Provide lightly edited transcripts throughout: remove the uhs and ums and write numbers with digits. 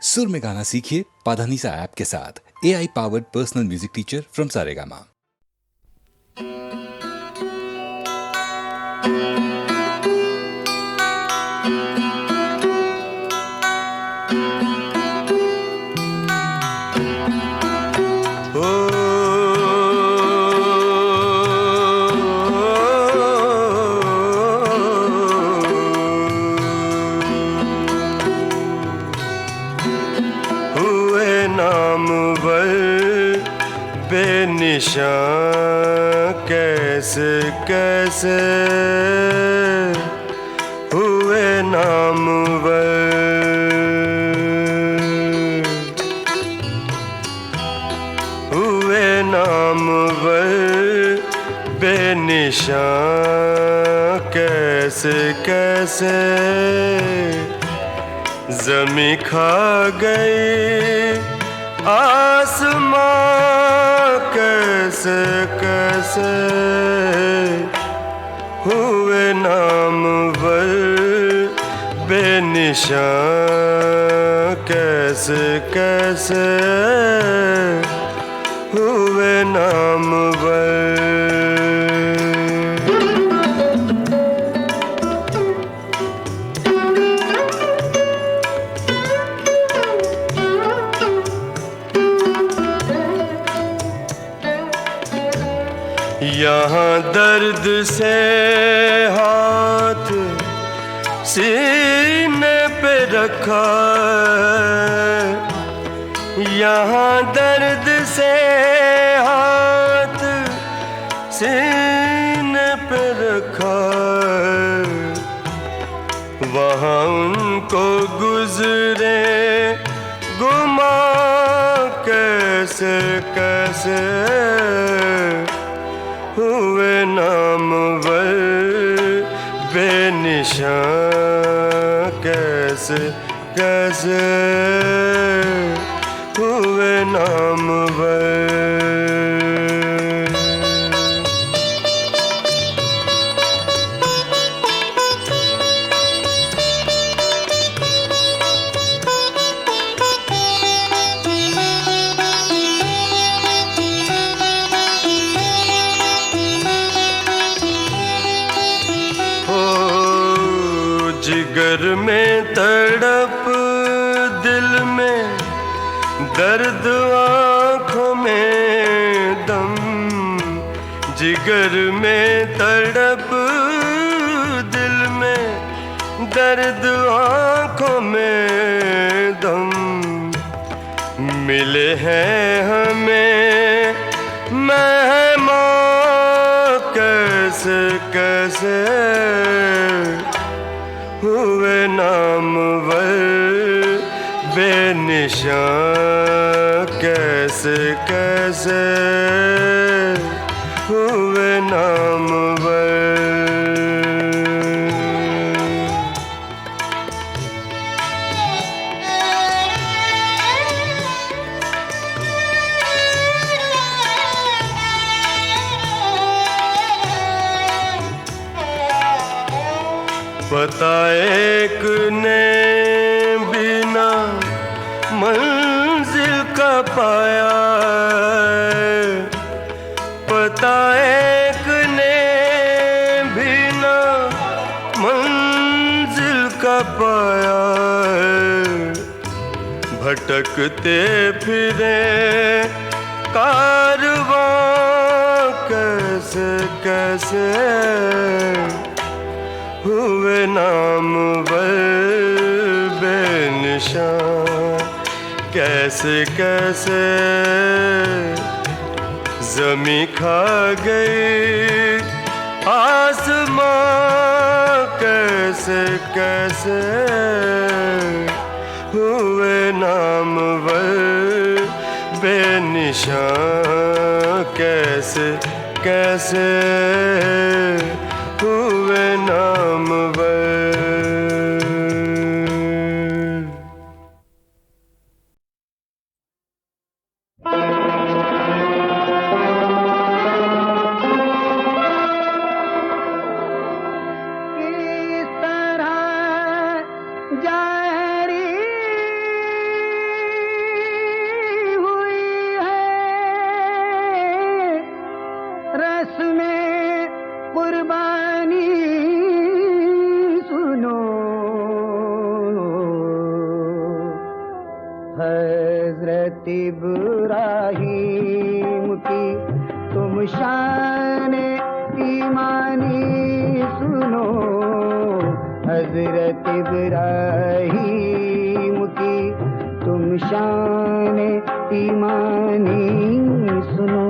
सुर में गाना सीखिए पाधानीसा ऐप के साथ। AI powered personal music teacher from Saregama. बेनिशान कैसे कैसे हुए नामवर, हुए नामवर बेनिशान कैसे कैसे ज़मीं खा गई आसमां कैसे कैसे हुए नामवर बेनिशान कैसे कैसे हुए नामवर। यहाँ दर्द से हाथ सीने पे रखा, यहाँ दर्द से हाथ सीने पे रखा, वहाँ उनको गुजरे गुमा कैसे कैसे हुए नामवर बेनिशान कैसे कैसे हुए नामवर। जिगर में तड़प दिल में दर्द आँखों में दम, जिगर में तड़प दिल में दर्द आँखों में दम, मिले हैं हमें मेहमान कैसे कैसे हुए नामवर बेनिशान कैसे कैसे हुए नामवर। पता एक ने बिना मंजिल का पाया, पता एक ने बिना मंजिल का पाया, भटकते फिरे कारवां कैसे कैसे हुए नामवर बेनिशान कैसे कैसे ज़मीं खा गई आसमां कैसे कैसे हुए नामवर बेनिशान कैसे कैसे हुए नामवर। किस तरह जारी हजरत इब्राहीम की तुम शान ईमानी सुनो, हजरत इब्राहीम की तुम शान ईमानी सुनो।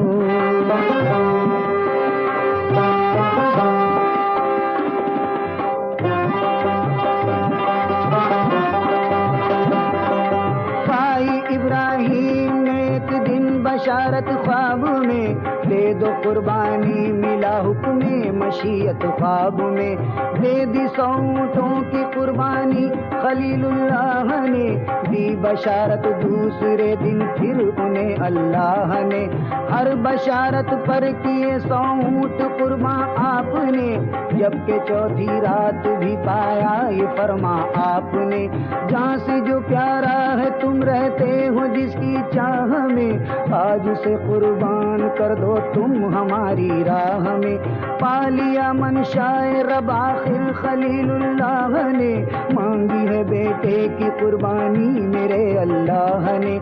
इब्राहीम ने एक दिन बशारत ख्वाब में, दे दो कुर्बानी मिला हुक्म मशीयत ख्वाब में, दे दी 100 ऊँटों की कुर्बानी खलीलुल्लाह ने, दी बशारत दूसरे दिन फिर उन्हें अल्लाह ने, हर बशारत पर किए 100 ऊँट कुर्बान आपने, जबकि चौथी रात भी पाया ये फरमा आपने, जहाँ से जो प्यारा है तुम रहते हो जिसकी चाह में, आज उसे कुर्बान कर दो तुम हमारी राह में, पा लिया मनशाए रब आखिर खलीलुल्लाह ने, मांगी है बेटे की कुर्बानी मेरे अल्लाह ने,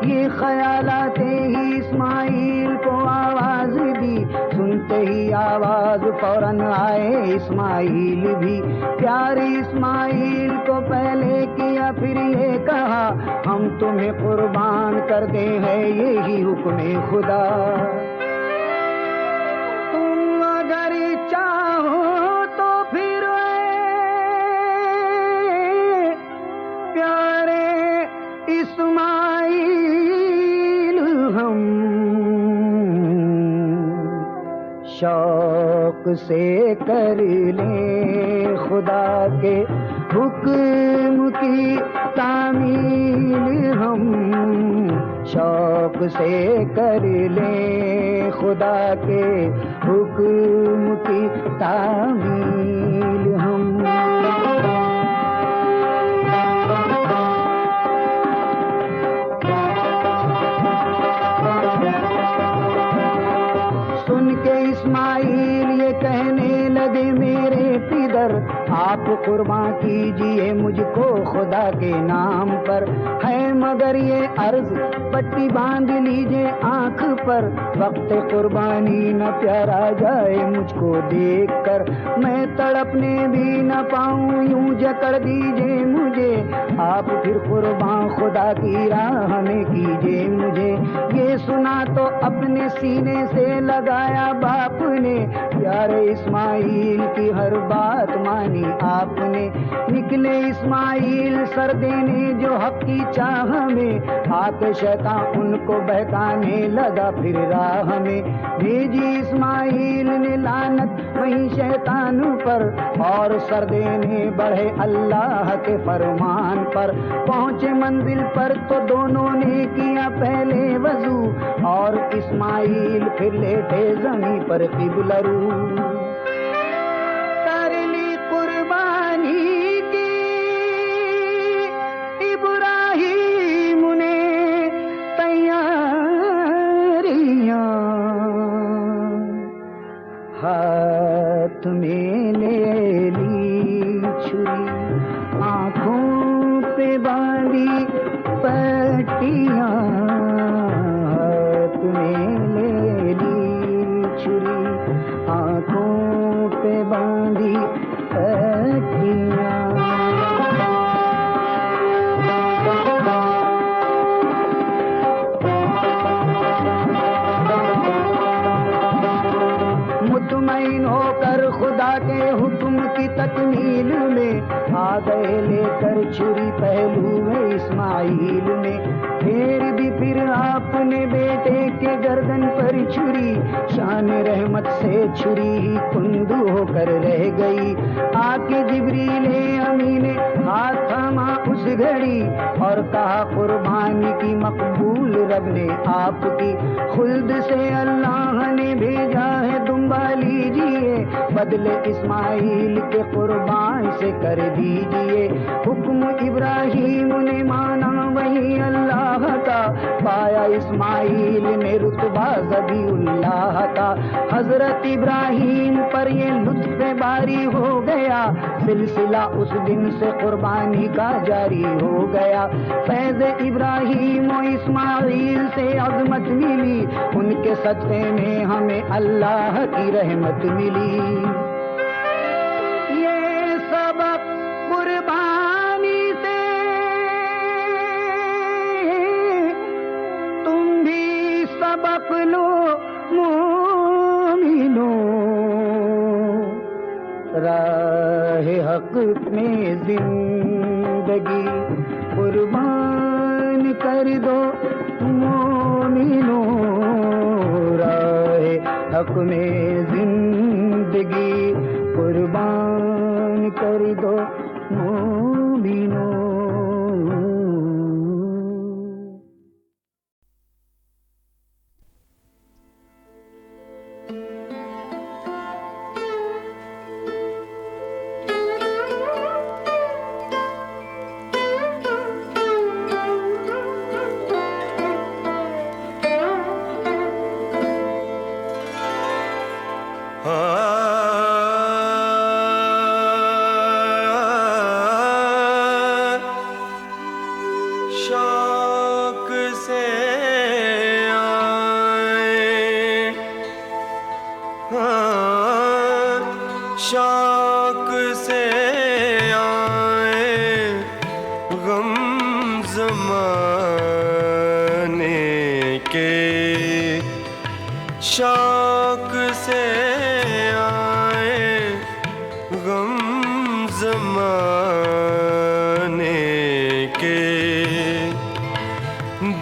ये ख्याल आते ही इस्माइल को आवाज दी, सुनते ही आवाज फौरन आए इस्माइल भी, प्यारे इस्माइल को पहले किया फिर ये कहा, हम तुम्हें कुर्बान कर दे है यही हुक्म खुदा, तुम अगर चाहो तो फिर प्यारे इस्माइल हम शौक से कर लें खुदा के हुक्म की तामील, हम शौक से कर लें खुदा के हुक्म की तामील हम। सुन के इस्माइल ये कहने लगे मेरे पिदर, आप कुर्बान कीजिए मुझको खुदा के नाम पर, है मगर ये अर्ज पट्टी बांध लीजिए आंख पर, वक्त कुर्बानी न प्यारा जाए मुझको देखकर, मैं तड़पने भी न पाऊं यूं जकड़ दीजिए मुझे, आप फिर कुर्बान खुदा की राह में कीजिए मुझे, ये सुना तो अपने सीने से लगाया बाप ने, प्यारे इस्माइल की हर बात मानी आपने, निकले इस्माइल सर देने जो हक की चाह में, आके शैतान उनको बहकाने लगा फिर राह में, भेजी इस्माइल ने लानत वहीं शैतान पर, और सर देने बढ़े अल्लाह के फरमान पर, पहुंचे मंजिल पर तो दोनों ने किया पहले वजू, और इस्माइल फिर लेटे जमीन पर किबला रू, कर ली कुर्बानी की इब्राहीम ने तैयारियां, हाथ में ले ली छुरी, आंखों पे बांधी पट्टियां, हाथ में ले ली छुरी, आंखों पे बांधी पट्टियां। मुतमईन होकर खुदा के हुक्म की तकमील में, आ गए लेकर छुरी पहलू में इस्माइल में, फिर आपने बेटे के गर्दन पर छुरी, शान रहमत से छुरी ही कुंदू होकर रह गई, आके जिब्रील अमीन हाथ थामा उस घड़ी, और कहा कुर्बानी की मकबूल रब ने आपकी, खुल्द से अल्लाह ने भेजा है दुम्बा लीजिए, बदले इस्माइल के कुर्बान से कर दीजिए, हुक्म इब्राहीम ने माना वही अल्लाह का, पाया इस्माइल में रुतबा ज़बीउल्लाह का। हजरत इब्राहीम पर ये लुत्फ़ बारी हो गया, सिलसिला उस दिन से कुर्बानी का जारी हो गया। फैज़ इब्राहीम और इस्माइल से अज़मत मिली, उनके सदक़े में हमें अल्लाह की रहमत मिली। ये सबक कुर्बानी से तुम भी सबक लो मोमिनो, राह हक में जिंदगी कुर्बान कर दो मोमिनो, राह हक में जिंदगी कुर्बान कर दो मोमिनो। शौक से आए, हाँ, शौक से आए गम ज़माने के, शौक से आए गम ज़माने के,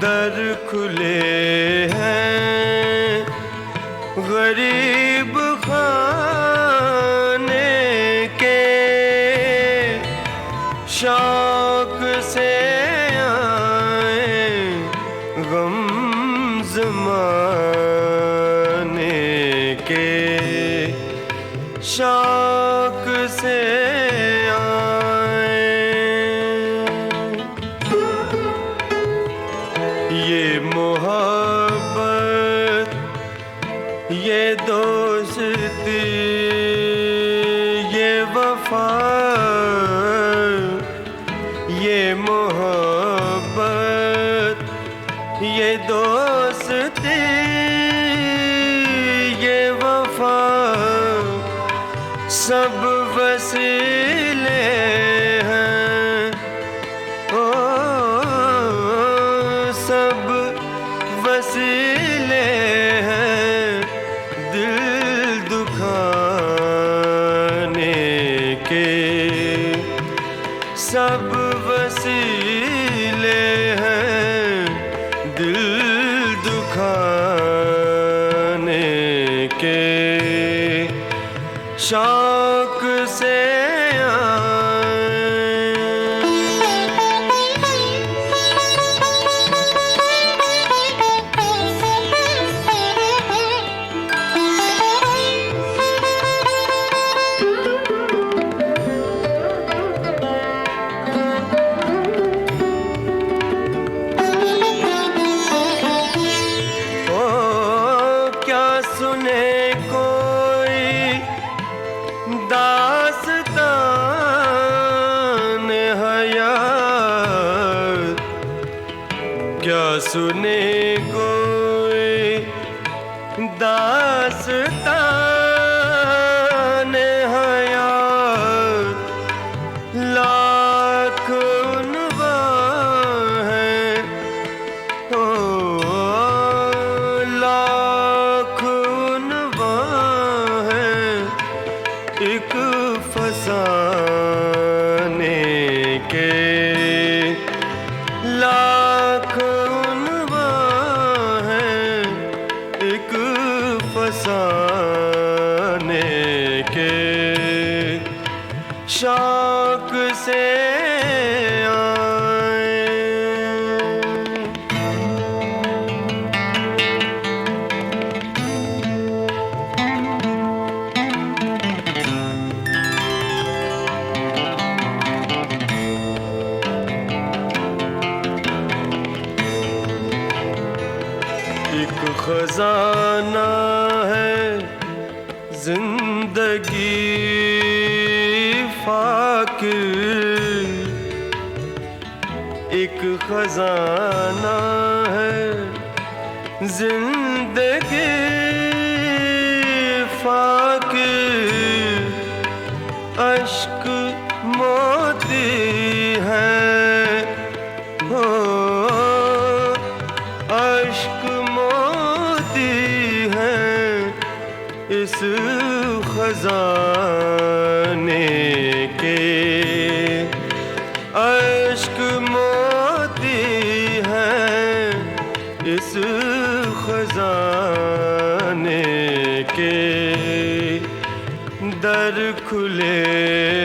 दर खुले हैं गरीब खाने के, शौक से आए गम ज़माने के, शौक से ये मोहब्बत ये दोस्ती ये वफा, ये मोहब्बत ये दोस्ती ये वफा, सब वसीले हैं, ओ सब वसीले हैं दिल दुखाने के, सब वसीले हैं दिल दुखाने के, शौक से सुने कोई दास्तान हयात, क्या सुने कोई दास्तान हयात, लाख उन्वा है, ओ एक फसाने के, लाख उन्वा है एक फसाने के, शौक से एक खजाना है जिंदगी फाकिर, एक खजाना है जिंदगी फाकिर, अश्क मोती है हो, अश्क मोती है इस खजाने के, अश्क मोती है इस खजाने के, दर खुले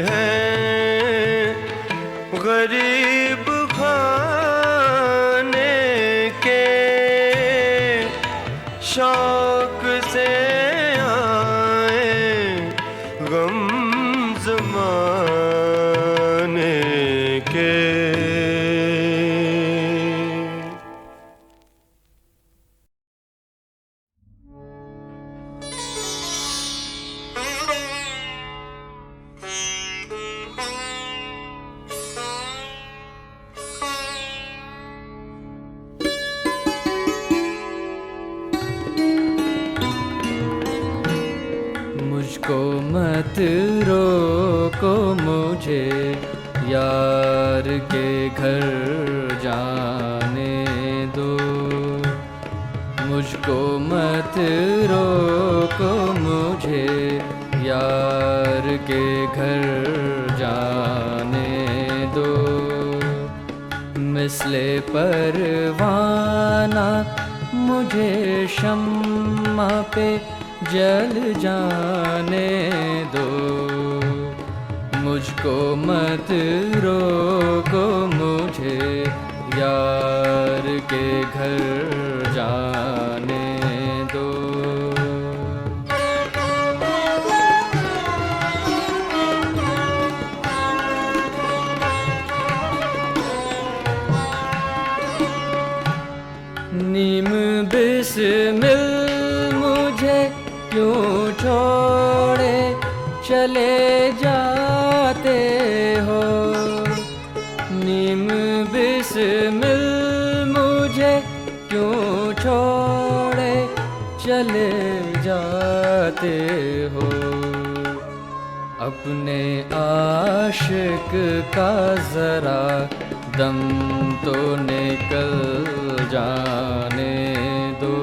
हैं गरीब खाने के, शौक से आए गम ज़माने के। मुझको मत रोको, मुझे यार के घर जाने दो, मुझको मत रोको, मुझे यार के घर जाने दो, मिसले परवाना मुझे शम्मा पे जल जाने दो, मुझको मत रोको, मुझे यार के घर जाने दो। नीम बिस्मिल मुझे क्यों छोड़े चले जाते हो, नीम बिस्मिल मुझे क्यों छोड़े चले जाते हो, अपने आशिक का जरा दम तो निकल जाने दो।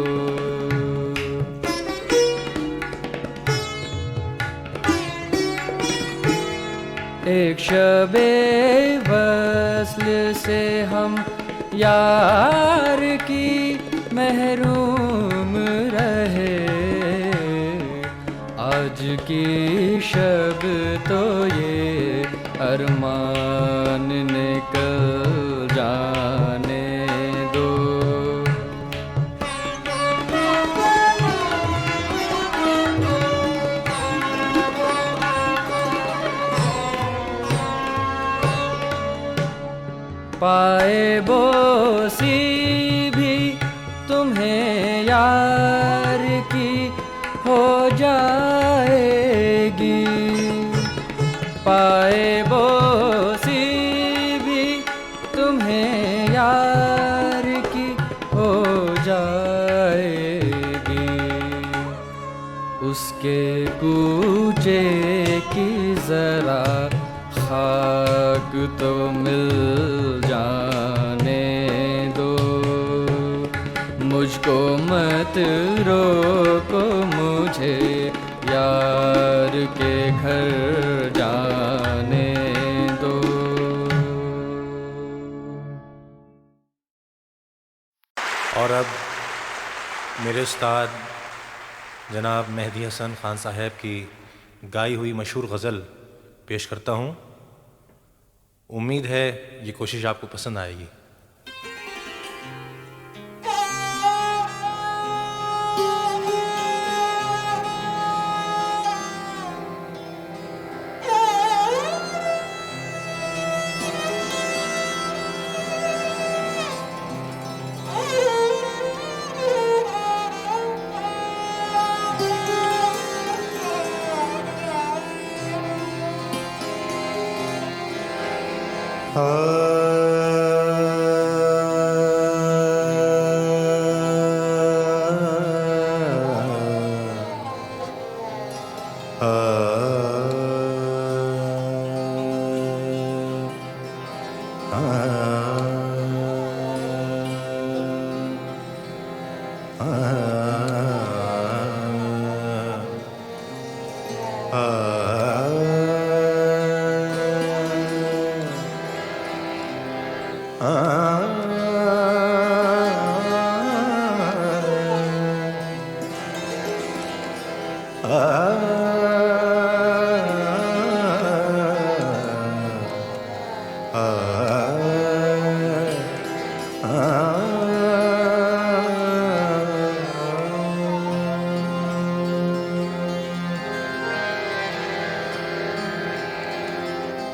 एक शबे वस्ल से हम यार की महरूम रहे, आज की शब तो ये अरमान निकल जाने दो। पाए बोसी भी तुम्हें यार की हो जाएगी, पाए बोसी भी तुम्हें यार की हो जाएगी, उसके कूचे की जरा खाक तो मिल जाने दो, मुझको मत रोको, मुझे यार के घर जाने दो। और अब मेरे उस्ताद जनाब मेहदी हसन खान साहब की गाई हुई मशहूर गज़ल पेश करता हूँ। उम्मीद है ये कोशिश आपको पसंद आएगी।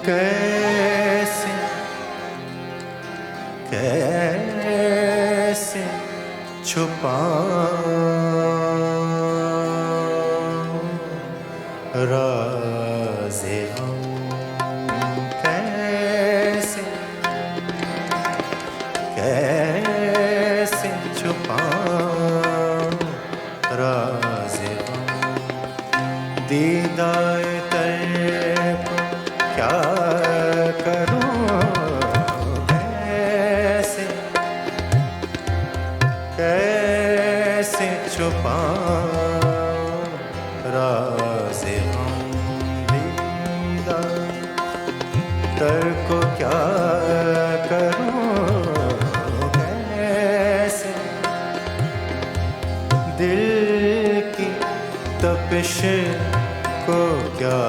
कैसे कैसे छुपाऊं राज़े हम, कैसे कैसे छुपाऊं राज़े हम, दीदाए तर्क क्या करूं, कैसे कैसे छुपाऊं राज़े हम, दीदार तर्क क्या करूं, कैसे दिल की तपिश को क्या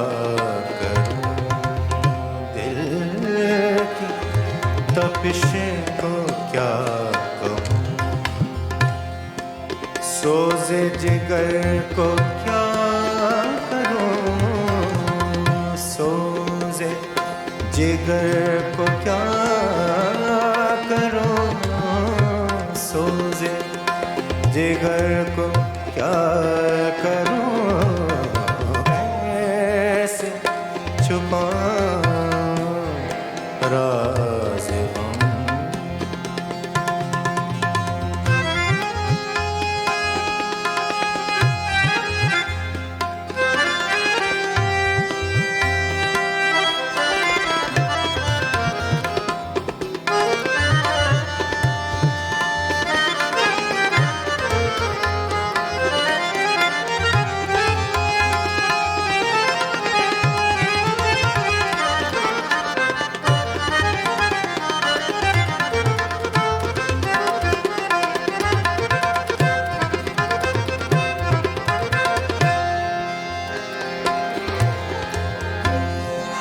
करूं, दिल की तपिश को क्या कहूं, सोज़े जिगर को क्या करूं, सोज़े जिगर को क्या करूं, सोज़े जिगर को क्या करूं, कैसे छुपाऊं राज़े हम।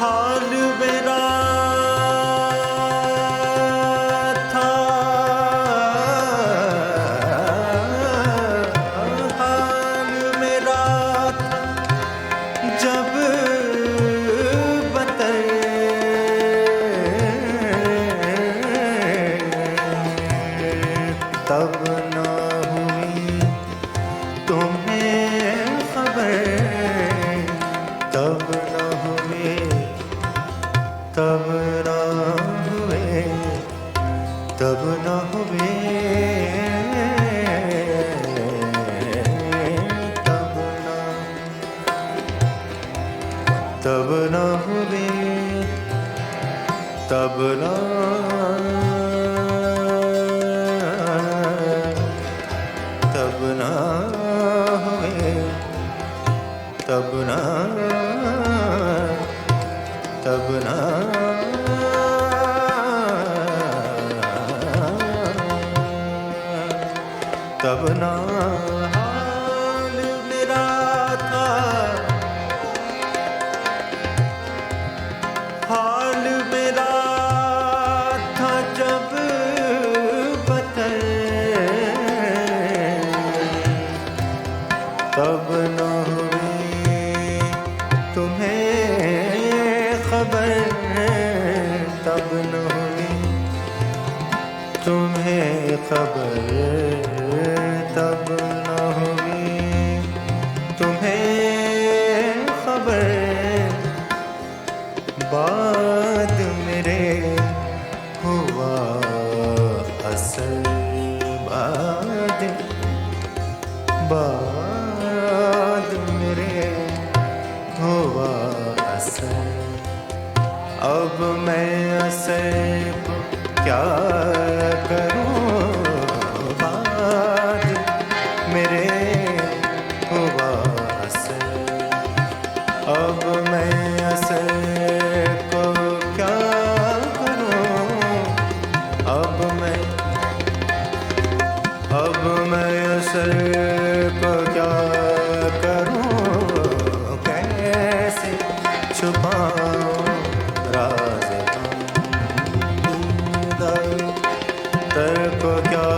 हाल मेरा था, हाल मेरा था जब बतर तब न हुई तुम्हें खबर, तब न हुए, तब न हुए, तब न हुए, तब न हुए, तब न तब न हुए, तब न तब न तब न हाल मेरा था, हाल मेरा था जब बतर तब न हुई तुम्हें खबर, तब न हुई तुम्हें खबर, तब न हुई तुम्हें खबर, बाद मेरे हुआ असर, बाद बाद मेरे हुआ असर, अब मैं असर को क्या करूं, बाद मेरे हुआ असर, अब मैं असर को क्या करूं, अब मैं असर को क्या करूं, कैसे छुपाऊं राज़े हम, दीदार को क्या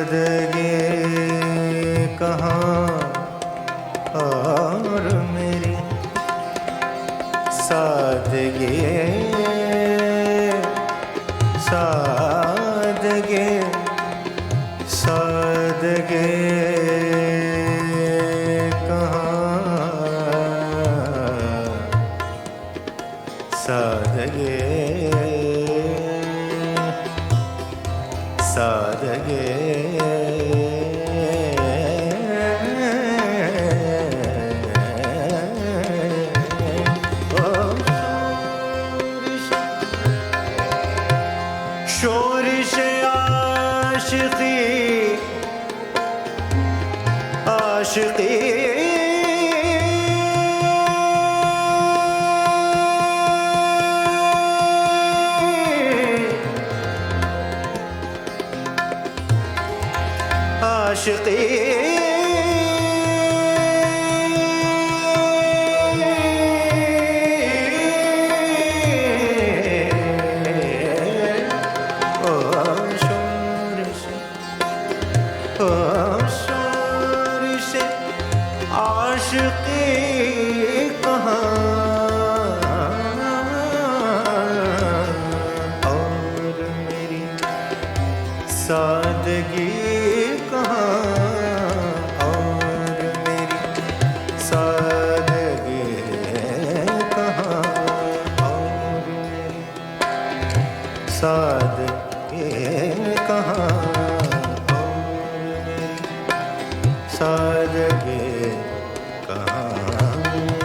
सादगी कहाँ और मेरी सादगी सादगी सादगी सादगे सादगे शोरिश आशिकी आशिकी आशिकी ओ शोरिश आशिकी कहाँ और मेरी सादगी सादगी कहाँ सादगी कहाँ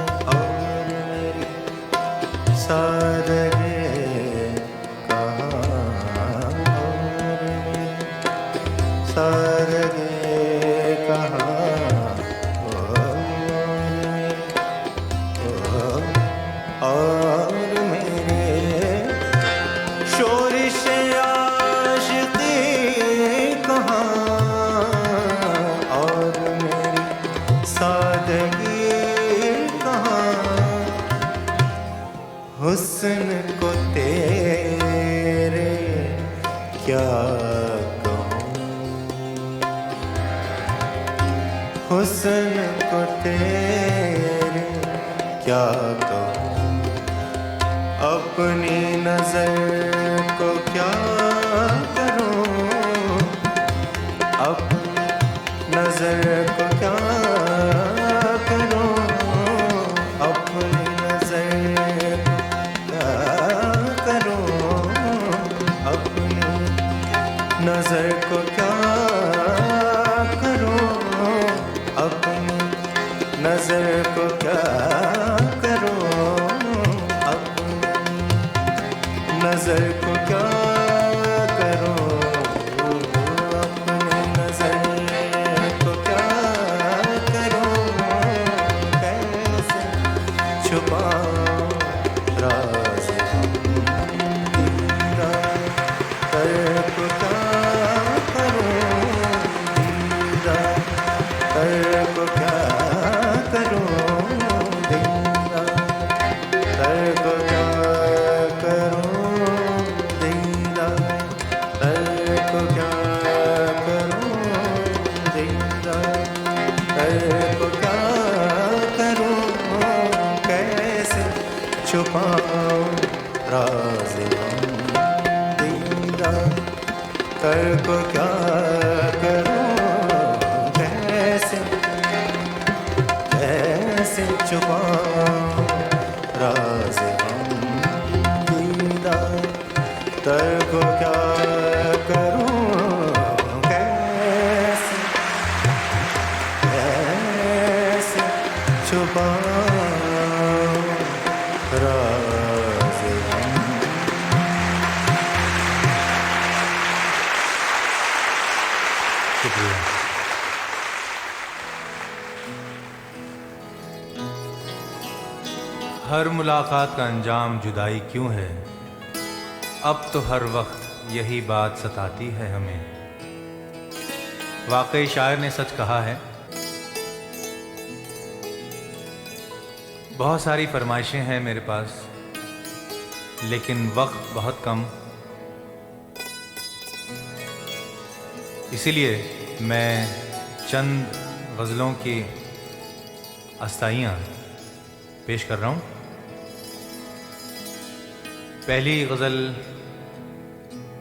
और मेरी सादगी कहाँ और मेरी सादगी कहाँ और मेरे शोरिश आशिकी कहाँ और मेरी सादगी कहाँ हुस्न को तेरे क्या कहूँ हुस्न को तेरे क्या कहूँ अपनी नजर को क्या करूं अपनी नजर को क्या करूं अपनी नजर को क्या करूं अपनी नजर को क्या करूं अपनी नजर को क्या करूं नजर को क्या करूं अपनी नजर को क्या करूं कैसे छुपाऊं राज तेरा कर को क्या करूं तेरा कर को क्या करूं तेरा कर को क्या छुपाऊं राज़ तेरा कर को क्या करूं कैसे कैसे छुपाऊं राज़ तेरा कर को क्या करूं कैसे कैसे छुपाऊं हर मुलाकात का अंजाम जुदाई क्यों है अब तो हर वक्त यही बात सताती है हमें। वाकई शायर ने सच कहा है। बहुत सारी फरमाइशें हैं मेरे पास लेकिन वक्त बहुत कम। इसीलिए मैं चंद गज़लों की अस्ताइयाँ पेश कर रहा हूँ। पहली गज़ल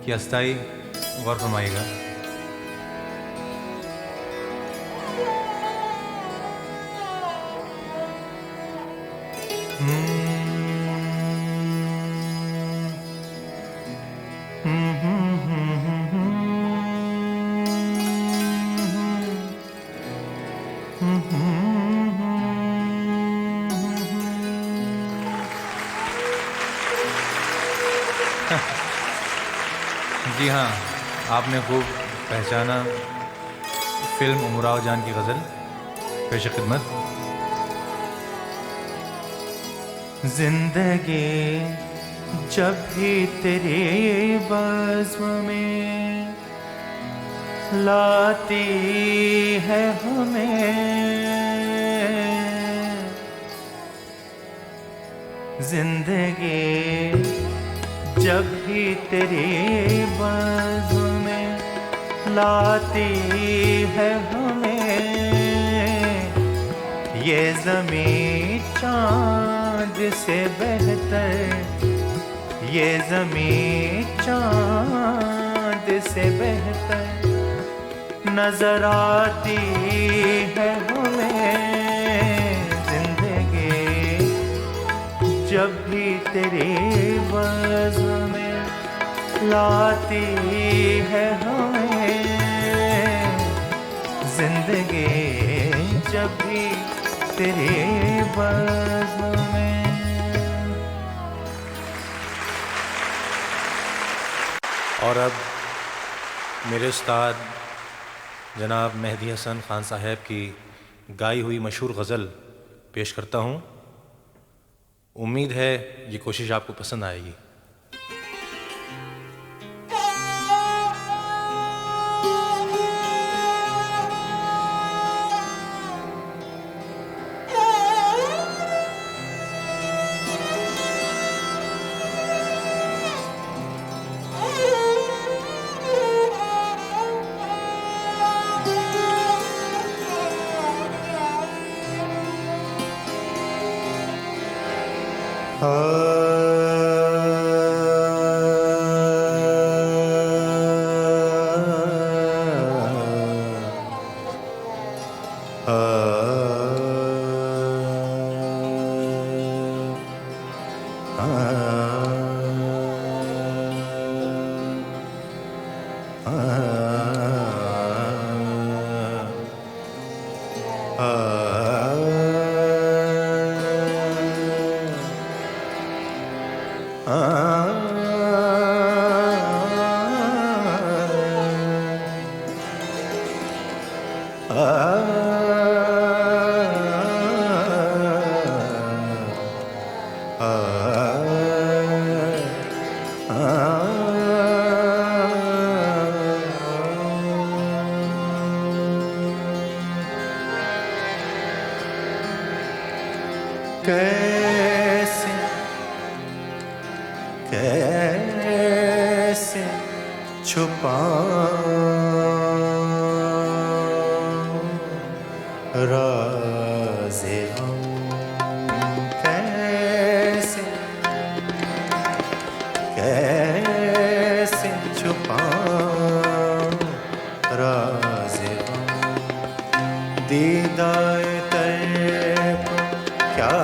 की अस्ताई गौर फरमाइएगा। जी हाँ, आपने खूब पहचाना फिल्म उमराव जान की गज़ल पेश खिदमत। जिंदगी जब भी तेरे बज़्म में लाती है हमें, जिंदगी जब भी तेरे बज़्म में लाती है हमें, ये ज़मीं चाँद से बेहतर, ये ज़मीं चाँद से बेहतर नजर आती है हमें। जिंदगी जब भी तेरे बज़्म में लाती है हमें, जिंदगी जब भी तेरे बज़्म में। और अब मेरे उस्ताद जनाब मेहदी हसन खान साहब की गाई हुई मशहूर गज़ल पेश करता हूँ। उम्मीद है ये कोशिश आपको पसंद आएगी। कैसे कैसे छुपाऊं राज़े हम, कैसे कैसे छुपाऊं राज़े हम, दीदाए तर को क्या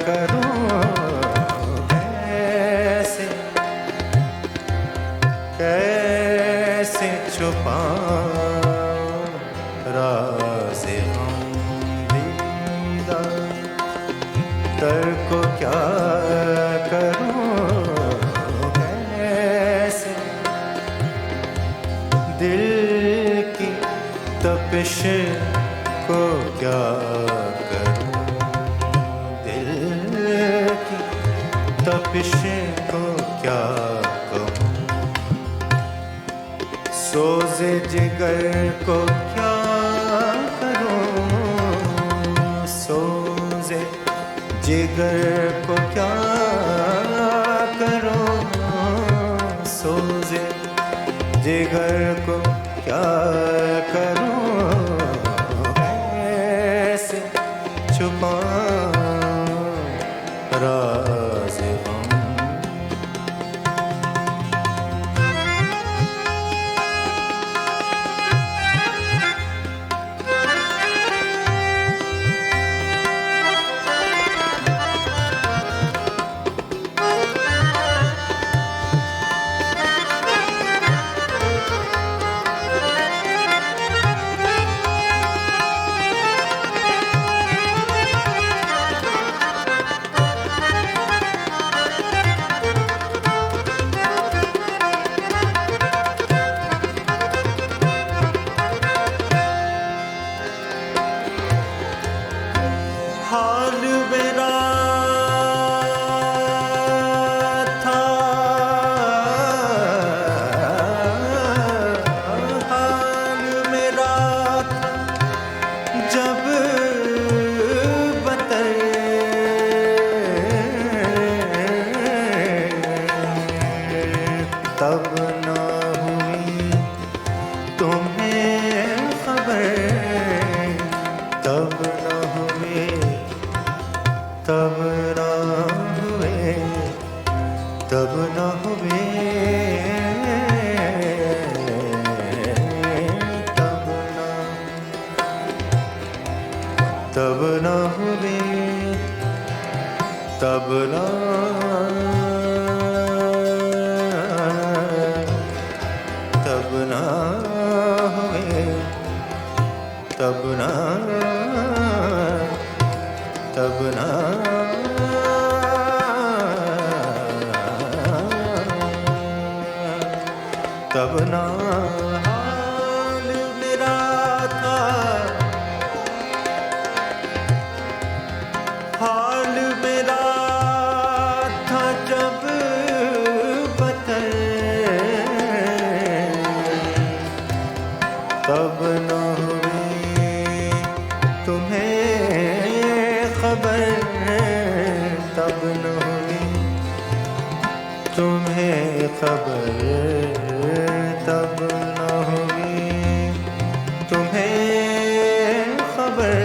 करूं, कैसे कैसे छुपाऊं राज़े हम, दीदार तर को क्या करूं, कैसे दिल की तपिश को क्या करूं, दिल की तपिश को क्या कहूं, सोज़े जिगर को क्या करूं, सोज़े जिगर को क्या करूं, सोज़े जिगर को क्या तुम्हें खबर तब न हुए, तब न हुए, तब न हुए, तब न हुए, तब न, तब न हुए, तब न, तब न, तब न हाल मेरा था, हाल मेरा था जब बदल, तब न हुई तुम्हें खबर, तब न हुई तुम्हें खबर, तब न हुई तुम्हें खबर,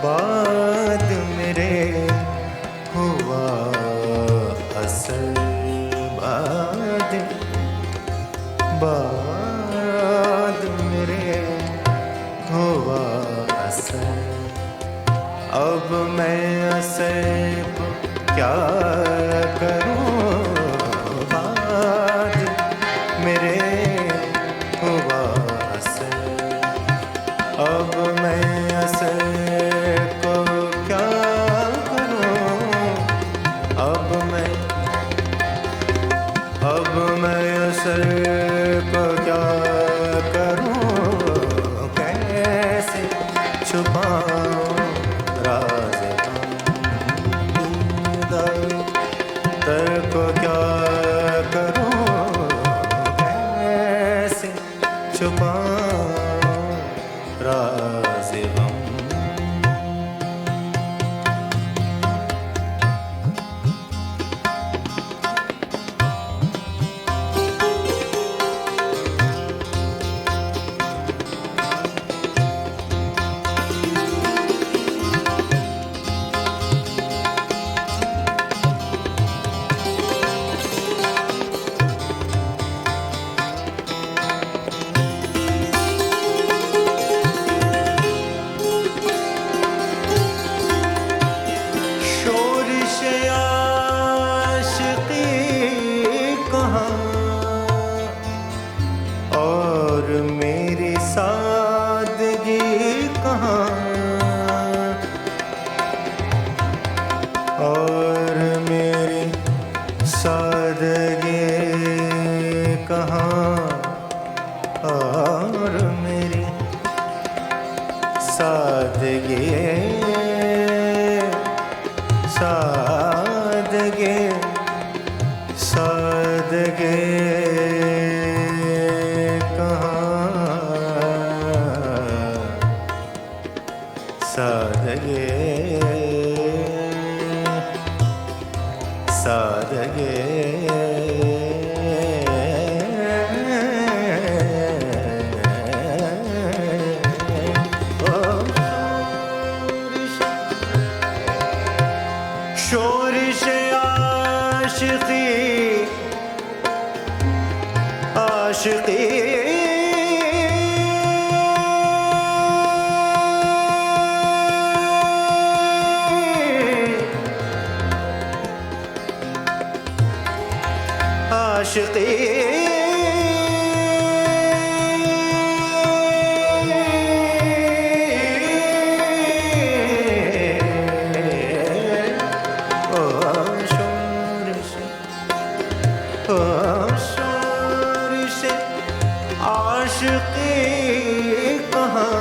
बाद मेरे हुआ असर, बाद, बाद मेरे हुआ असर, अब मैं असर को क्या करूं, बाद मेरे हुआ असर, अब मैं असर को क्या करूं, अब मैं असर को क्या करूं, कैसे छुपाऊं राज़ दर्द को क्या करूं, कैसे छुपाऊं राज़ गम। और मेरी सादगी कहाँ, और मेरी सादगी कहाँ, और मेरी सादगी, सादगी, सादगी सादगी, सादगी, शोरिश आशिकी, आशिकी, आशिकी, ओ शोरिश, ओ शोरिश आशिकी कहाँ,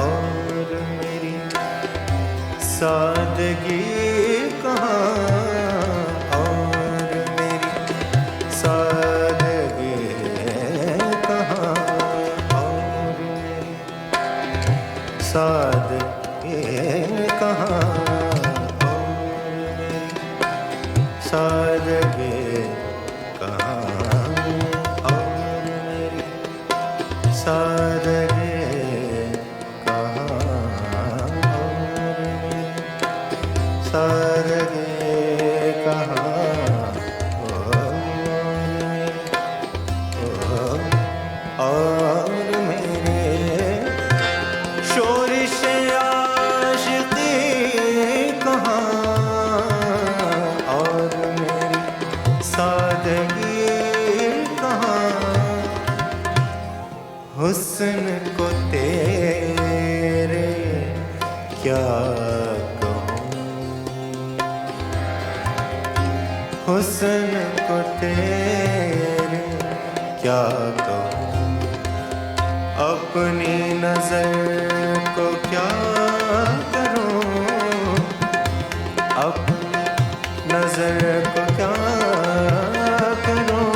और मेरी सादगी सादगी कहाँ, सादगी हुस्न को तेरे क्या कहूँ, हुस्न को तेरे क्या कहूँ, अपनी नजर को क्या करूँ, अपनी नजर को क्या करूँ,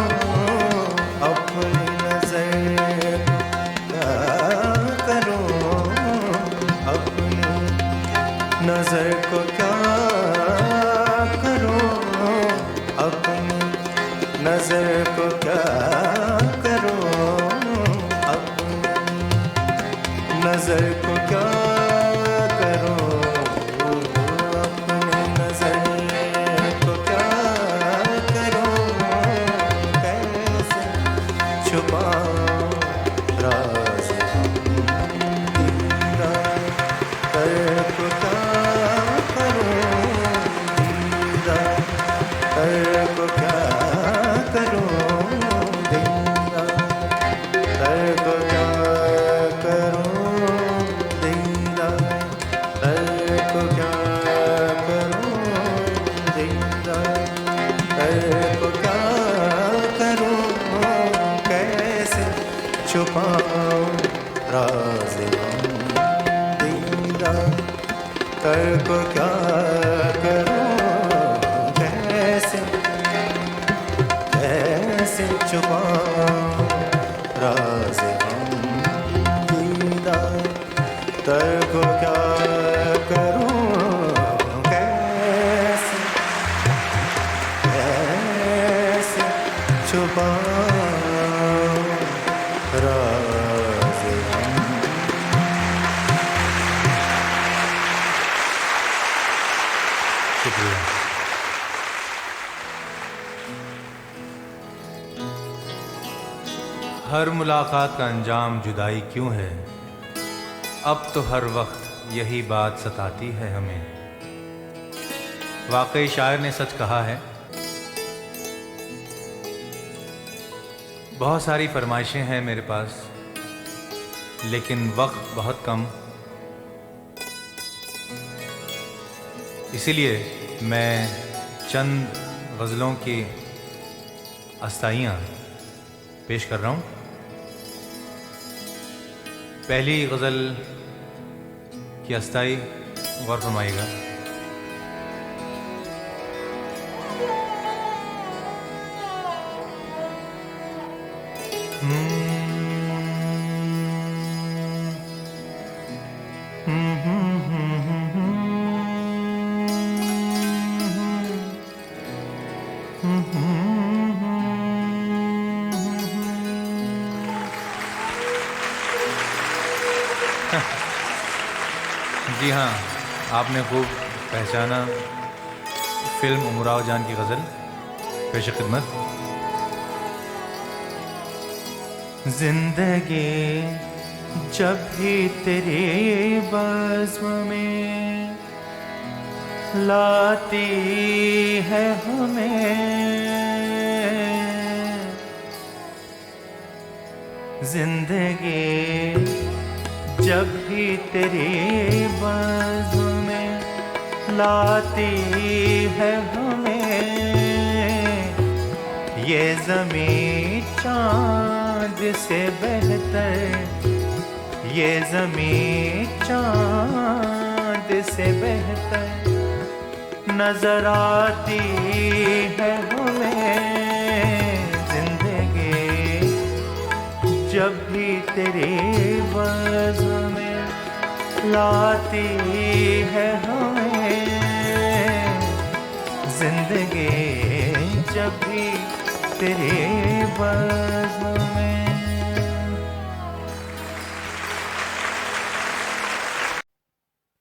अपनी नजर को क्या करूँ, अपनी नजर को क्या करूँ, अपनी नजर को क्या करूँ, अपनी नजर को क्या करूँ, अपनी नजर को क्या करूँ, कैसे छुपाऊं राज तेरा, कर को क्या करूँ तेरा, कर को क्या करूँ तेरा, कर को क्या करूँ तेरा, कर को क्या करूँ तेरा, कर को क्या करूँ, कैसे छुपाऊं राज तेरा, कर को क्या करूं, कैसे कैसे छुपाऊं राज तेरा, कर को क्या करूं, कैसे कैसे छुपाऊं राज। शुक्रिया। हर मुलाकात का अंजाम जुदाई क्यों है, अब तो हर वक्त यही बात सताती है हमें। वाकई शायर ने सच कहा है। बहुत सारी फरमाइशें हैं मेरे पास, लेकिन वक्त बहुत कम, इसीलिए मैं चंद गज़लों की अस्ताइयाँ पेश कर रहा हूँ। पहली गज़ल की अस्ताई गौर फरमाइएगा। जी हाँ, आपने खूब पहचाना फिल्म उमराव जान की गज़ल पेश खिदमत। जिंदगी जब भी तेरी बज़्म में लाती है हमें, जिंदगी जब भी तेरी बज़्म में लाती है हमें, ये ज़मीं चाँद से बेहतर, ये ज़मीं चाँद से बेहतर नजर आती है हमें। जिंदगी जब भी तेरे बज़्म में लाती है हमें, जिंदगी जब भी तेरे बज़्म में।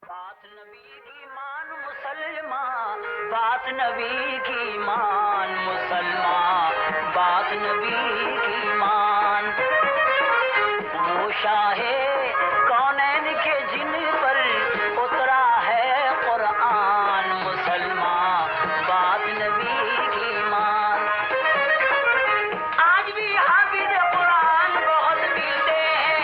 बात नबी की मान मुसलमान, बात नबी की मान मुसलमान, बात नबी की मान। वो शाहे कौनैन के जिन पर उतरा है कुरान मुसलमान, बात नबी की मान। आज भी हाफिज कुरान बहुत मिलते हैं,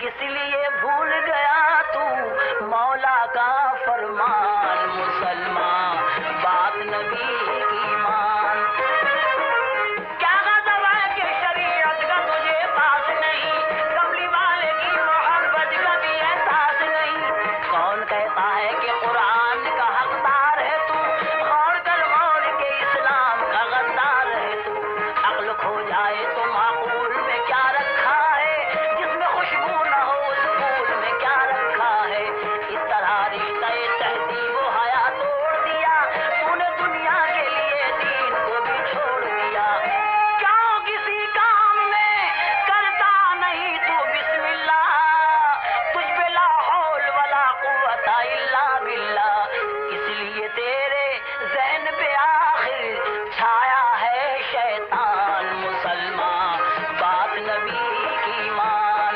इसलिए भूल गया तू मौला का फरमान मुसलमान बात नबी की मान। क्या गज़ब है कि शरीयत का तुझे पास नहीं, कमली वाले की मोहब्बत का भी एहसास नहीं। कौन कहता है कि कुरान का हकदार है तू, गौर कर मौल के इस्लाम का गद्दार है तू। अक्ल खो जाए तो माकूल में क्या रखा है, जिसमें खुशबू न हो उस फूल में क्या रखा है। इस तरह रिश्ता तहजीब व हया तोड़ दिया तूने, दुनिया के लिए दीन को भी छोड़ दिया। क्यों किसी काम में करता नहीं तू बिस्मिल्लाह, तुझ पे ला हौल वला कुव्वता इल्ला बिल्लाह। इसलिए तेरे ज़हन पे आखिर छाया है शैतान मुसलमान बात नबी की मान।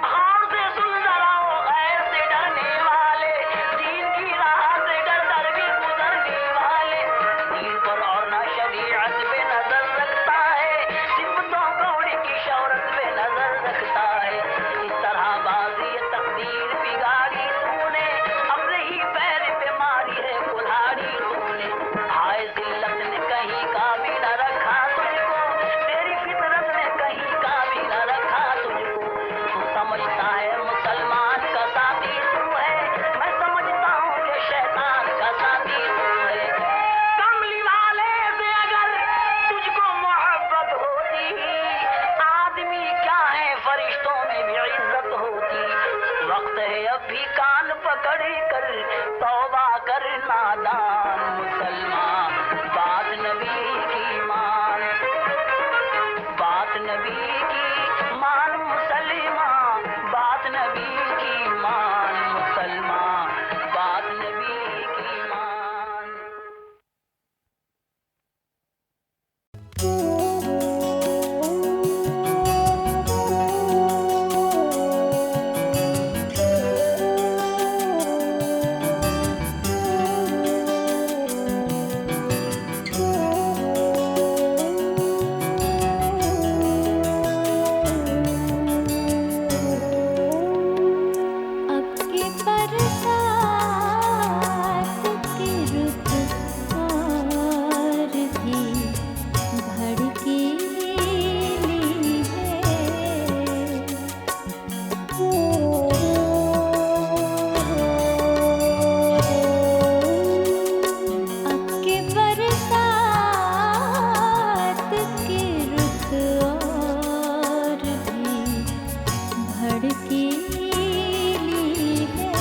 गौर से सुन जरा वो गैर से डरने वाले, दीन की राह से डर के गुजरने वाले। दीन पर और ना शरीयत पे नजर रखता है, सिफतों कौड़ी की शौहरत पे नजर रखता है। इस तरह बाजी तकदीर बिगाड़ी तूने, अपने ही पैर पे मारी है कुल्हाड़ी तूने। हाय जिल्लत ने कहीं का भी न रखा तुझको, तेरी फितरत ने कहीं का भी न रखा तुझको। तू समझता है मुसलमान का साथी तू है, मैं समझता हूँ कि शैतान का साथी तू है। कमली वाले से अगर तुझको मोहब्बत होती, आदमी क्या है फरिश्तों में भी इज्जत होती। वक्त है अब भी कान पकड़ कर तौबा कर नादान मुसलमान बात नबी की मान बात नबी की मान मुसलमान बात नबी की मान मुसलमान बात नबी की मान। अब की बरसात की रुत और भी भड़कीली है। अब की बरसात की रुत और भी भड़कीली है।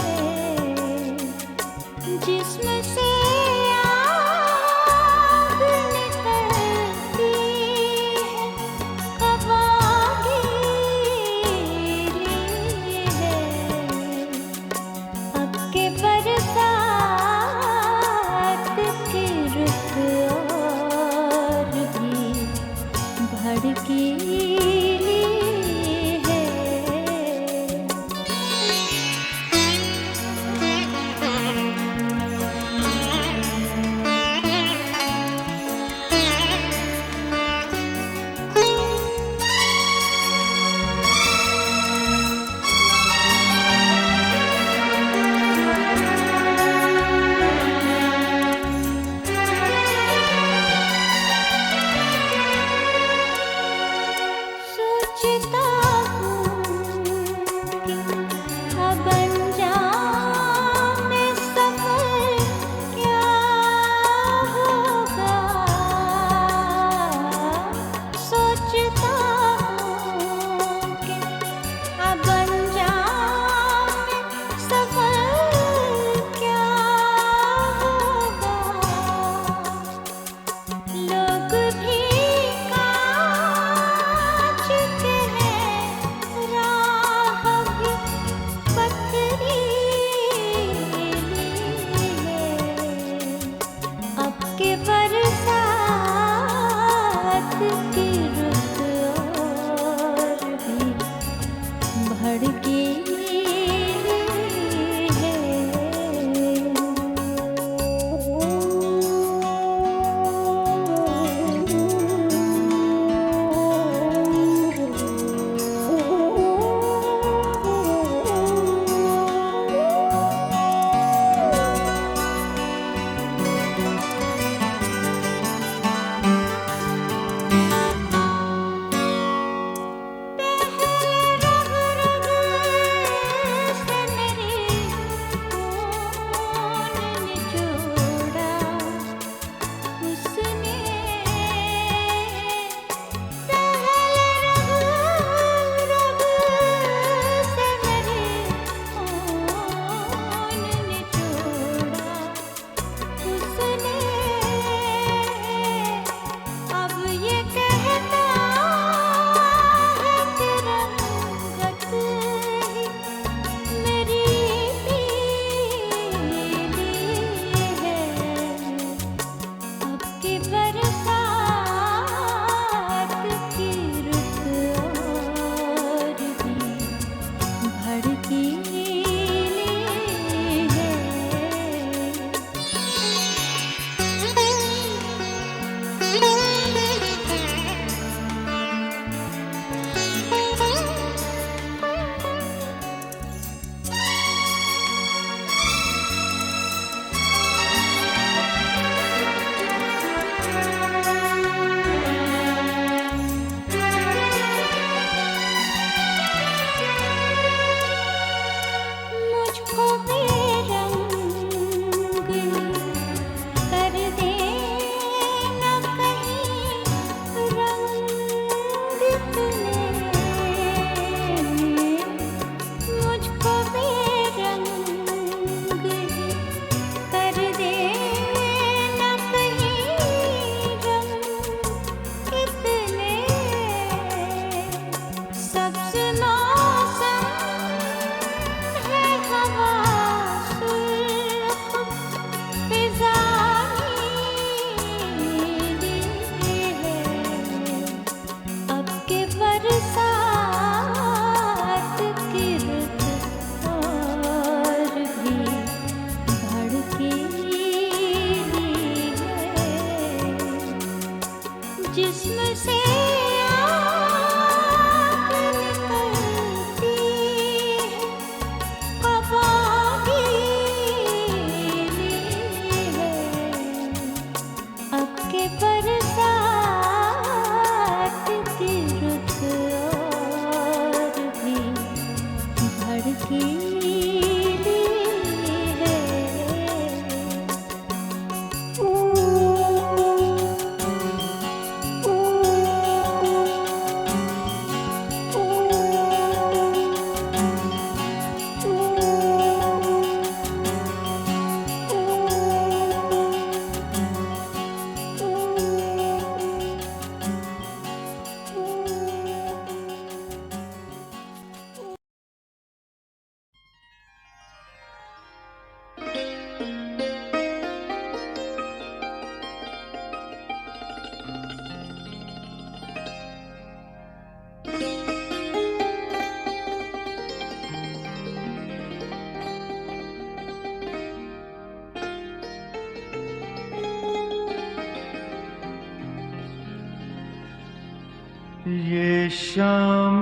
ये शाम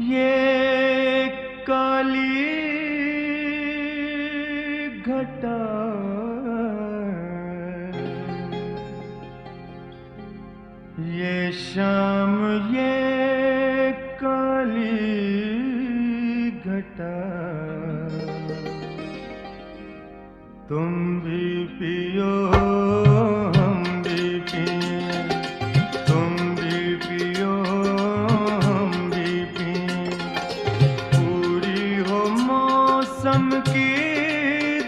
ये काली घटा ये शाम ये काली घटा तुम भी पियो हम भी पिए तुम भी पियो हम भी पिए पूरी हो मौसम की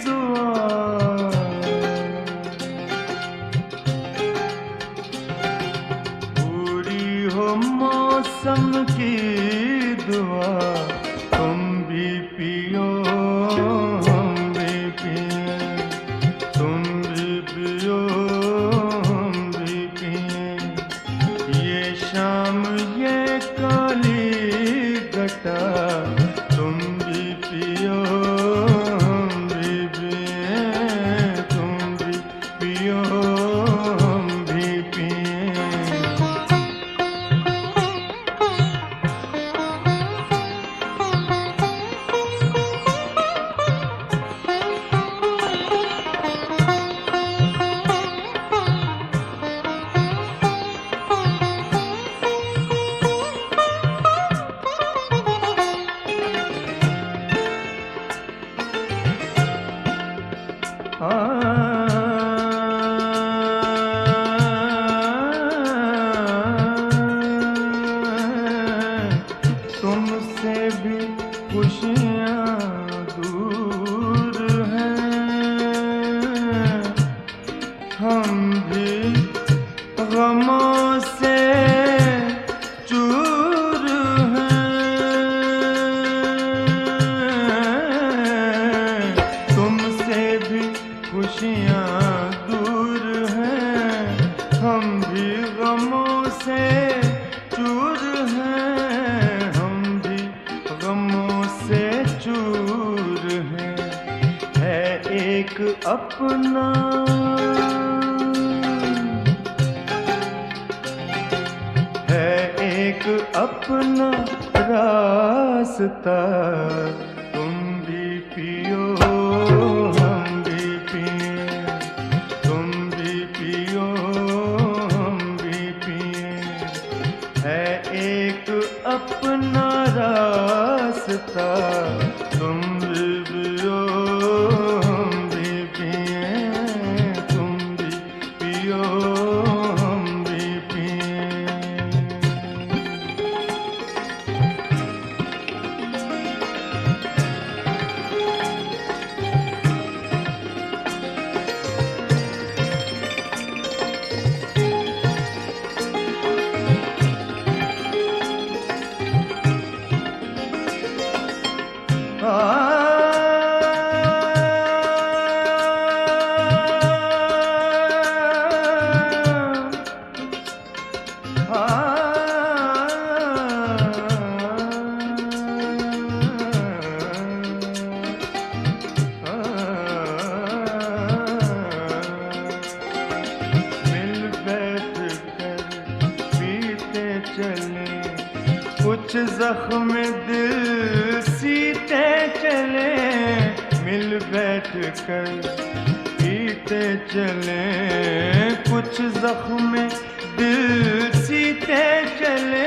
दुआ पूरी हो मौसम की दुआ तुम भी पियो हम भी पिए तुम भी पियो हम भी पिए ये शाम ये काली घटा तुम भी पियो हम भी पिए तुम भी पियो हम भी पिए तुमसे भी खुशियाँ दूर हैं हम भी गमों से चूर हैं तुमसे भी खुशियाँ दूर हैं हम भी गमों से चूर हैं हम भी गमों से चूर हैं है एक अपना है एक अपना रास्ता तुम भी पियो हम भी पिए तुम भी पियो हम भी पिए है एक अपना रास्ता तुम भी पियो हम भी पिए तुम भी पियो हम भी पिए मिल बैठ कर पीते चले कुछ जख्म दिल सीते चले मिल बैठ कर पीते चले कुछ जख्म दिल सीते चले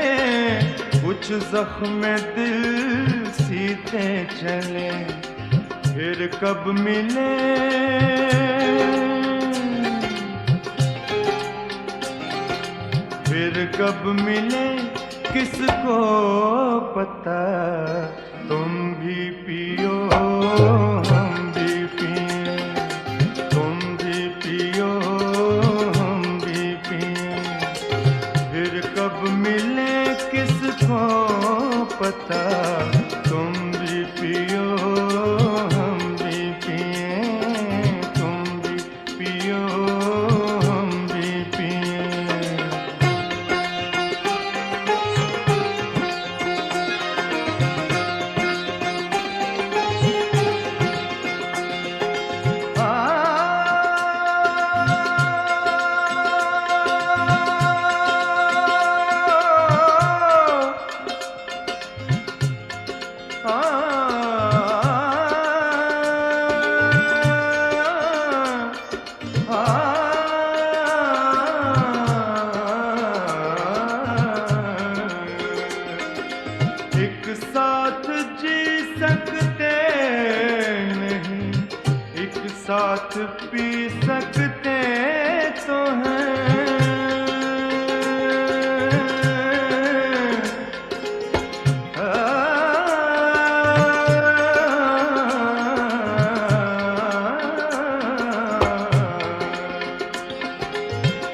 कुछ जख्म दिल सीते चले फिर कब मिले फिर कब मिले किसको पता तुम भी पियो हम भी पिए तुम भी पियो हम भी पिए फिर कब मिले किसको पता तुम भी पियो हम भी पिए तुम भी पियो हम भी पिए साथ पी सकते तो हैं,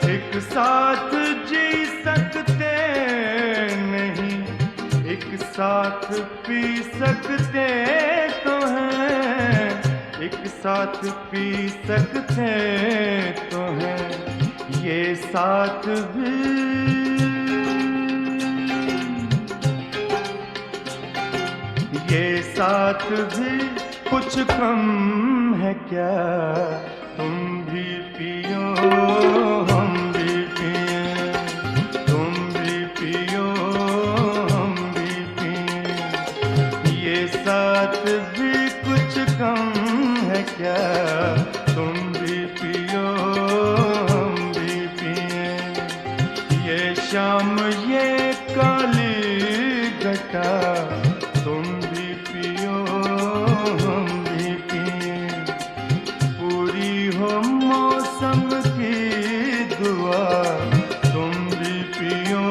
एक साथ जी सकते नहीं, एक साथ पी सकते तो हैं, एक साथ पी सकते तो हैं, ये साथ भी ये साथ भी कुछ कम है क्या, तुम भी पियो हम भी पिए, तुम भी पियो हम भी पिए, ये साथ भी कुछ कम है क्या, तुम भी पियो हम भी पिए, ये शाम ये काली घटा, तुम भी पियो हम भी पिए, पूरी हो मौसम की दुआ, तुम भी पियो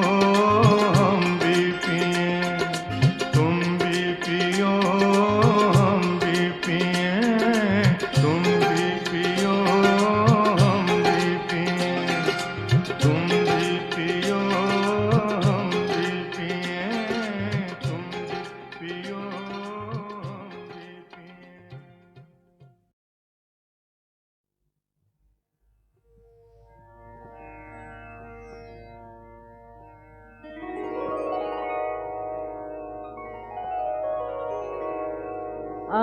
हम भी पिए, तुम भी पियो हम भी पिए, तुम भी पियो हम भी पिए, तुम भी पियो हम भी पिए, तुम भी पियो हम भी पिए। आ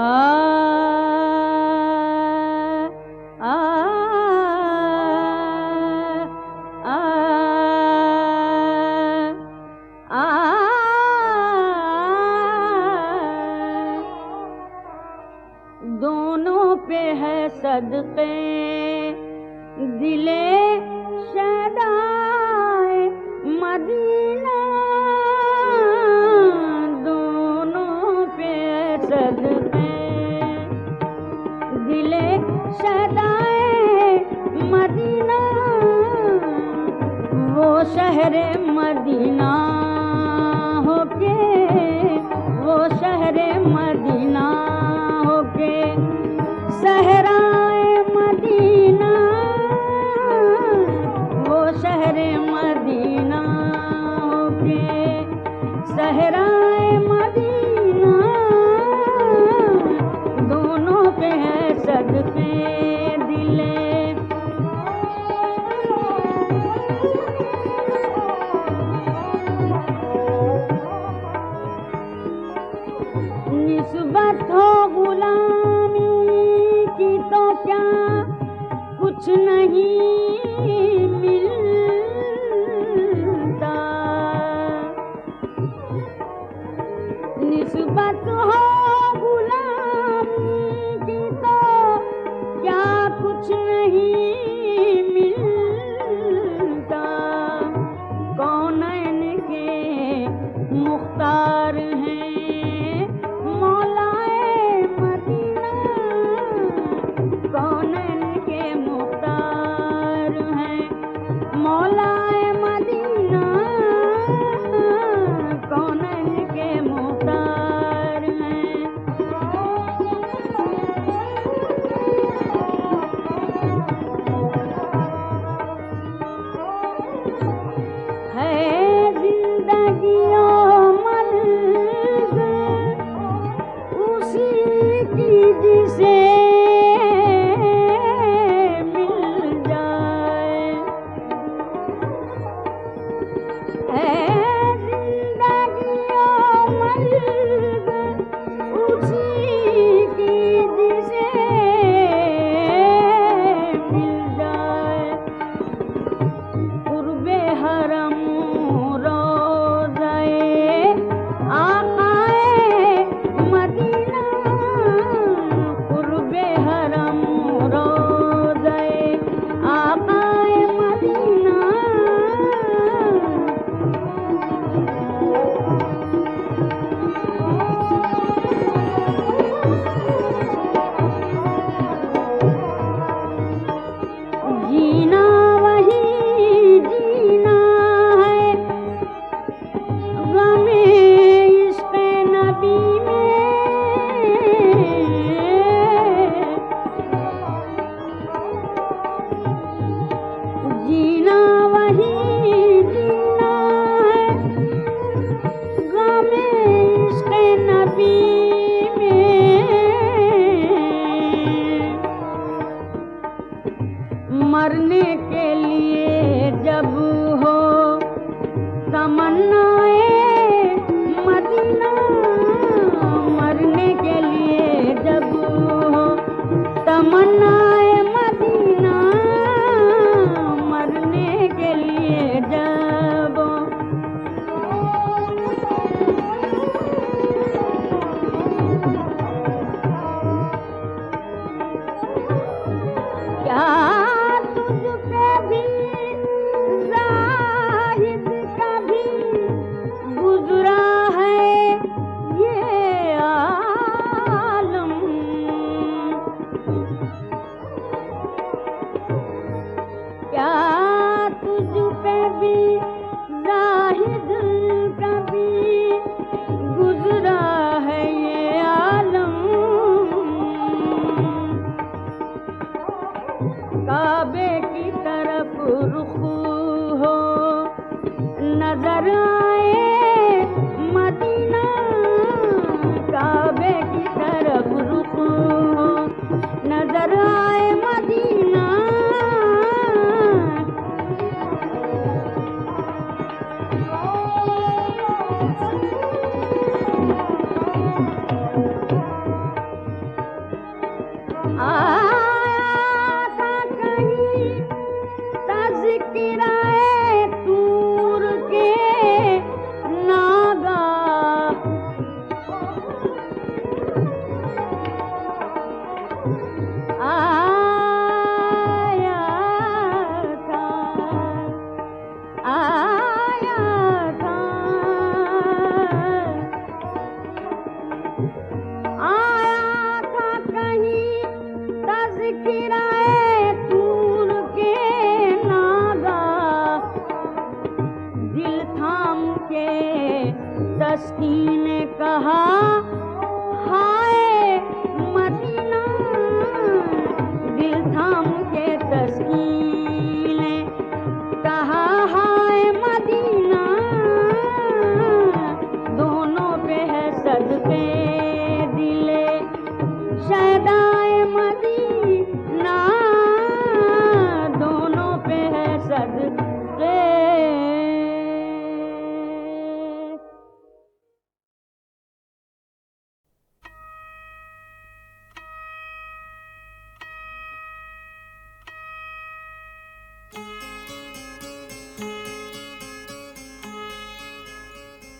आ आ आ दोनों पे है सदक़े दिले शदाए मदीना, दोनों पे है सदक़े दिले शदाए मदीना, वो शहरे मदीना होके, वो शहरे मदीना होके, सहराए मदीना, वो शहरे मदीना होके, सहराए मदीना, दोनों पे है सदक़े दिले। निस्बत हो गुलामी की तो क्या कुछ नहीं मिलता, निस्बत हो गुलामी की तो क्या कुछ नहीं मिलता, कौनैन के मुख्तार हैं मौलाए मदीना, कौनैन के मुख्तार मरने के लिए जब हो तमन्नाए मदीना, मरने के लिए जब हो तमन्नाए मदीना, मरने के लिए जब क्या तुझ पे भी जाहिद कभी गुजरा है ये आलम, क्या तुझ पे भी जाहिद कभी गुजरा है ये आलम। काबे की तरफ रुख हो नजर आए मदीना, काबे की तरफ रुख हो नजर आए मदीना। आया था कहीं तज़किराए तूर के नागा, आया था, आया था, आया था कहीं तज़किराए तूर के नागा। दिल थाम के तस्कीन ने कहा हाय मदीना, दिल थाम के तस्कीन ने कहा हाय मदीना। दोनों पे है सदके दिले शहदाए मदीना, दोनों पे है सदके।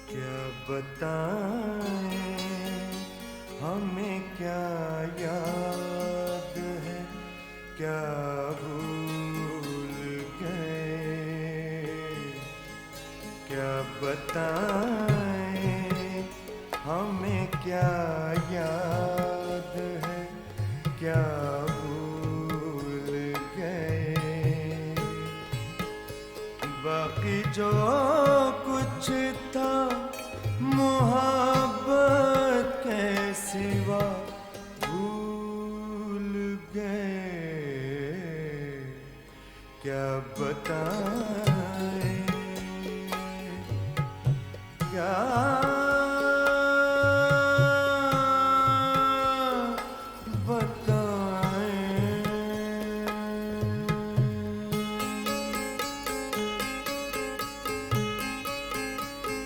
क्या बताएं हमें क्या याद है, क्या भूल गए। क्या बताएं हमें क्या याद है, क्या भूल गए। बाकी जो कुछ था मोहब्बत के सिवा भूल गए। क्या बताएं, क्या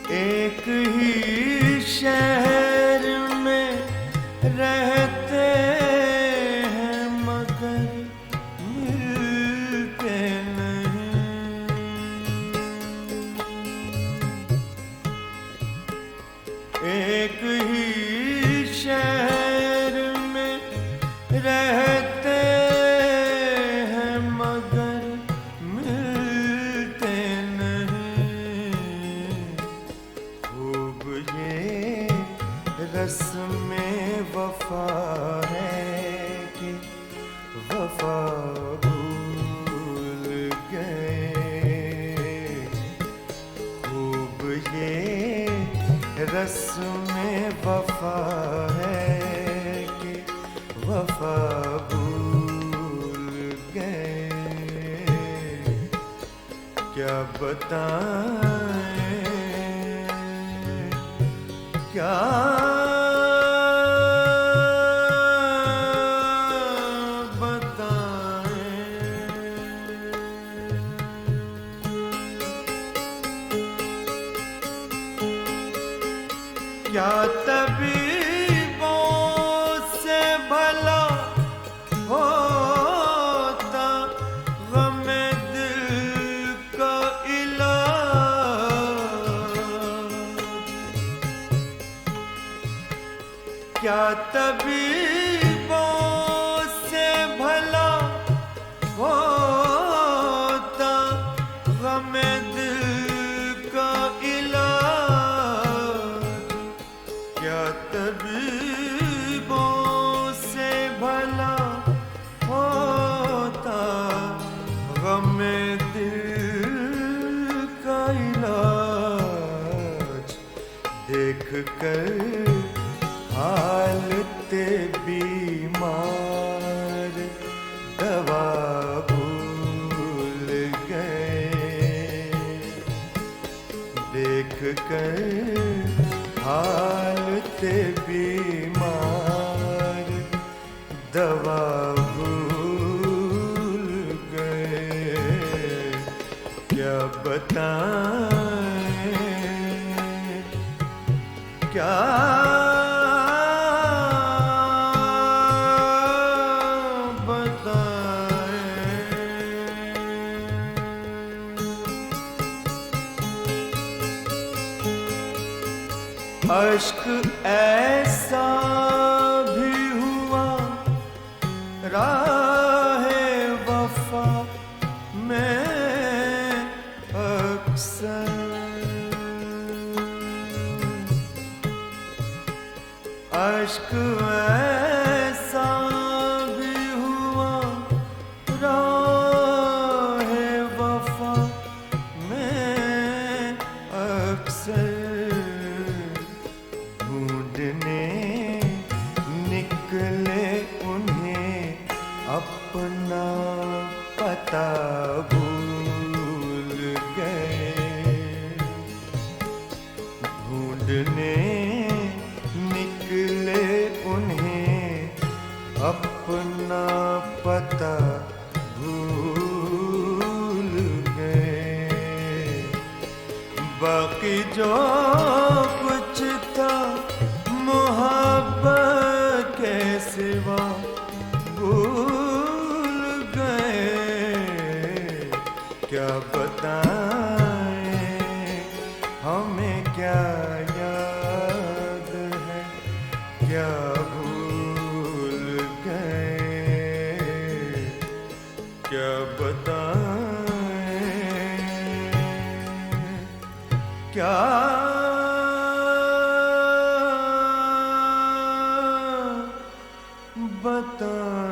एक ही शहर में रहते हैं मगर मिलते नहीं। एक ही शहर में रहते हैं मगर मिलते नहीं। खूब ये रस्म वफा है कि वफा भूल गए। खूब ये रस्म वफा है कि वफा भूल गए। क्या बताएं, क्या बताएं। क्या तबीबों से भला होता गमे दिल का इलाज। क्या तबीबों से भला होता गमे दिल का इलाज। क्या तबीबों से भला होता गमे दिल का इलाज। देख कर हालते बीमार दवा भूल गए। देख कर हालते बीमार दवा भूल गए। क्या बताएं क्या अश्क ऐसा भी हुआ राहे वफा में अक्सर। अश्क ऐसा भी हुआ राहे वफा में अक्सर। ढूंढने निकले उन्हें अपना पता भूल गए। ढूंढने निकले उन्हें अपना पता भूल गए। बाकी जो कुछ था मोहब्बत के सिवा भूल गए। क्या बताएं हमें क्या याद है क्या भूल गए। क्या बताएं क्या बताएं।